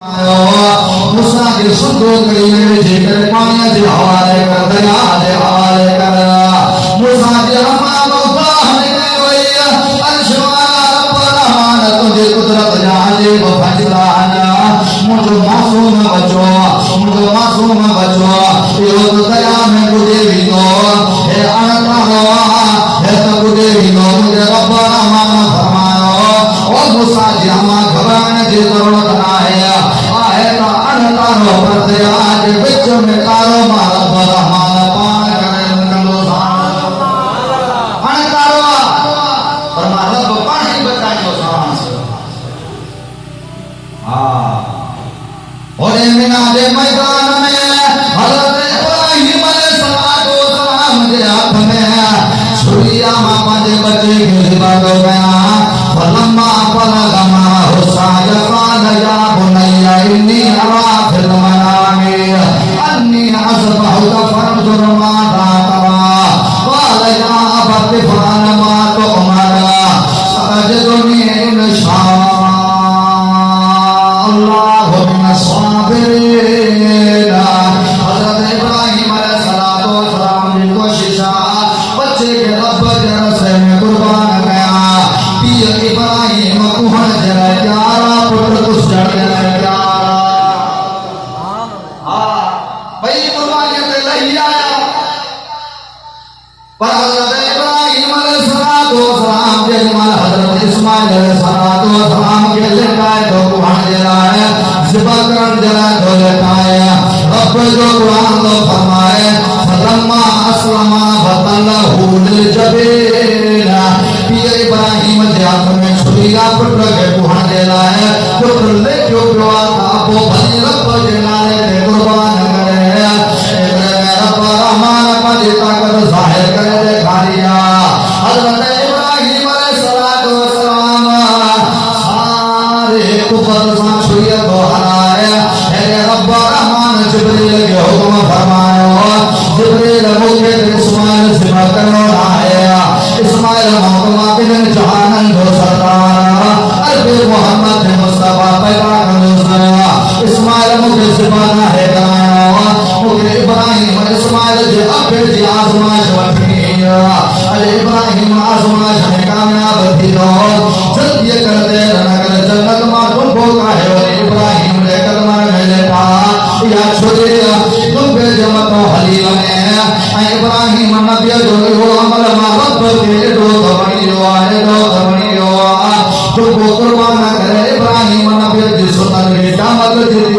موسیٰ کے سندو کرینے جے کر پانیا جے حوالے کر دریا جے حوالے کر موسیٰ جے ہمان وفاہ نکلے ہوئی ارشوانا رب رحمان تجھے قدرت جانے وفجرانا مجھو معصوم بچو یہ تو دریا میں کدے بھی دو اے آنتا ہوا ہے تو کدے بھی دو مجھے رب رحمان فرمایا اور موسیٰ جے ہمان گھبرانے جے ضرورت نہ ہے تارو پر دیاج بچ میں تارو مارا برحمان پان کرے نکلو سان تارو فرما رب پانی بچائیو سان سے اور امنا دے میدان میں حضرت ابراہیم علیہ السلام دے ہاتھ میں چھریا ماں پانچے بچے کے لباد ہو گیا فلما بلغ معه السعي قال يا بني إني أرى في المنام أني أذبحك فانظر ماذا ترى قال يا أبت افعل ما تؤمر ستجدني إن شاء الله من الصابرين حضرت ابراہیم علیہ السلام کی کوشش بچے کے رب جرسے میں قربان گیا پیر ابراہیم کوہن جرہ پیارا پتر کس جڑ جرہ پیارا بھئی قربانیت لہی آیا پر حضرت ابراہیم علیہ السلام کے جمال حضرت اسماعیل علیہ السلام کے لٹائے تو کوہن جرہ ہے زبا کرن جرہ تو لٹائے رب جو قرآن تو فرمائے فلما اسلم وتلہ للجبین پیر ابراہیم کے ہاتھ میں چھریا پتر کے کوہن دے لائے پتر لے جو پیوا تھا وہ بھلی رب جنالے دے قربان کرے رب رحمان پاجی طاقت ظاہر کرے دے کھاریا حضرت ابراہیم علیہ السلام سارے کفر سان چھریا کو ہرائے رب رحمان جبریل کے حکم فرمایا جبریل مجھے اسماعیل سے کرنا آیا اسماعیل محکمہ بن جہانن دو سردار عربی محمد مصطفیٰ پیدا کرنا اسماعیل مجھے سبانا ہے کرایا مجھے ابراہیم اسماعیل جے ابھر جی آزمائش وٹھنی علی ابراہیم آزمائش میں کامیاب تھی دو جلد یہ کرتے رنگر جنت ماں ڈبو کا ہے اور ابراہیم لے کلمہ میں لیتا یا چھوڑیا تم بے جمت و حلیل میں ابراہیم نبی جو عمل ما رب کے دو دھمنیو آئے دو دھمنیو تم کو قربان کرے ابراہیم نبی جس سنن کے جامت جتی